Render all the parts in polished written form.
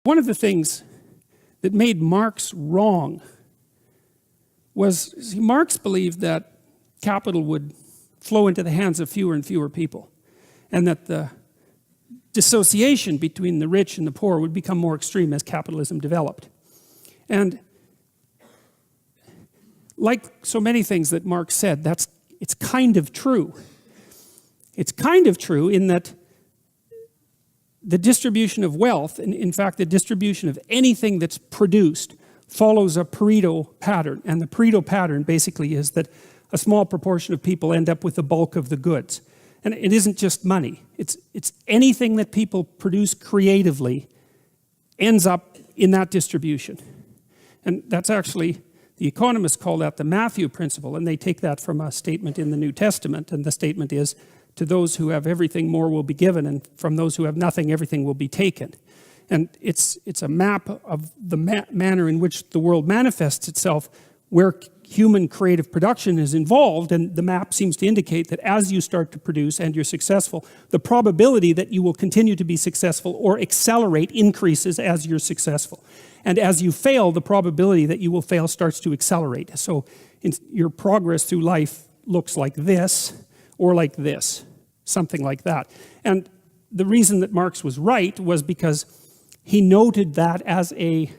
One of the things that made Marx wrong was Marx believed that capital would flow into the hands of fewer and fewer people, and that the dissociation between the rich and the poor would become more extreme as capitalism developed. And like so many things that Marx said, it's kind of true. It's kind of true in that the distribution of wealth, and in fact the distribution of anything that's produced, follows a Pareto pattern. And the Pareto pattern basically is that a small proportion of people end up with the bulk of the goods. And it isn't just money. It's anything that people produce creatively ends up in that distribution. And that's actually, the economists call that the Matthew principle, and they take that from a statement in the New Testament. And the statement is, to those who have everything, more will be given, and from those who have nothing, everything will be taken. And it's a map of the manner in which the world manifests itself, where human creative production is involved, and the map seems to indicate that as you start to produce and you're successful, the probability that you will continue to be successful or accelerate increases as you're successful. And as you fail, the probability that you will fail starts to accelerate. So your progress through life looks like this, or like this, something like that. And the reason that Marx was right was because he noted that as a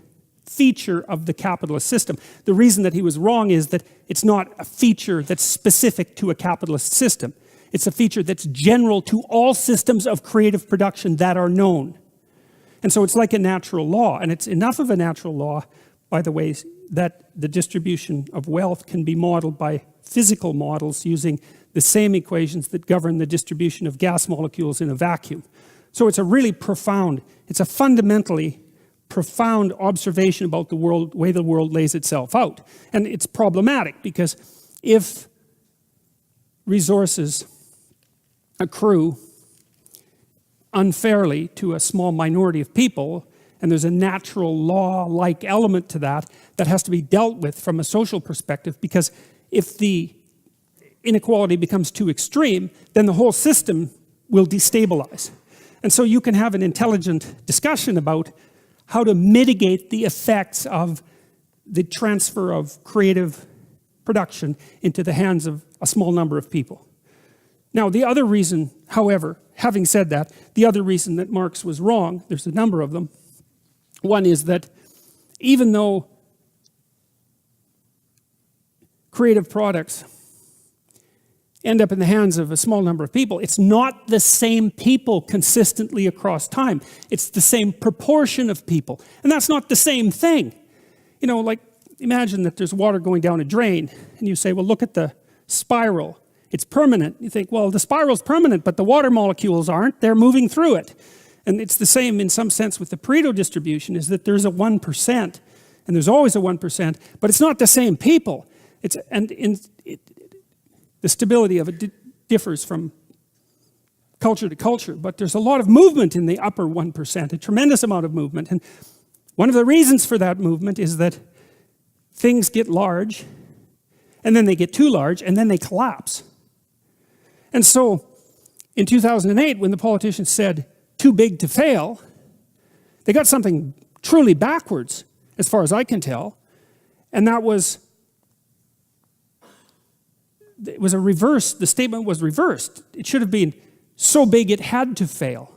feature of the capitalist system. The reason that he was wrong is that it's not a feature that's specific to a capitalist system. It's a feature that's general to all systems of creative production that are known. And so it's like a natural law, and it's enough of a natural law, by the way, that the distribution of wealth can be modeled by physical models using the same equations that govern the distribution of gas molecules in a vacuum. So it's a really profound, it's a fundamentally profound observation about the world, way the world lays itself out. And it's problematic because if resources accrue unfairly to a small minority of people, and there's a natural law-like element to that that has to be dealt with from a social perspective, because if the inequality becomes too extreme, then the whole system will destabilize. And so you can have an intelligent discussion about how to mitigate the effects of the transfer of creative production into the hands of a small number of people. Now, the other reason, however, having said that, the other reason that Marx was wrong, there's a number of them. One is that even though creative products end up in the hands of a small number of people, it's not the same people consistently across time. It's the same proportion of people. And that's not the same thing. You know, like, imagine that there's water going down a drain, and you say, well, look at the spiral. It's permanent. You think, well, the spiral's permanent, but the water molecules aren't. They're moving through it. And it's the same in some sense with the Pareto distribution, is that there's a 1%, and there's always a 1%, but it's not the same people. The stability of it differs from culture to culture, but there's a lot of movement in the upper 1%, a tremendous amount of movement. And one of the reasons for that movement is that things get large, and then they get too large, and then they collapse. And so, in 2008, when the politicians said, too big to fail, they got something truly backwards, as far as I can tell, and that was, it was a reverse, the statement was reversed. It should have been, so big it had to fail.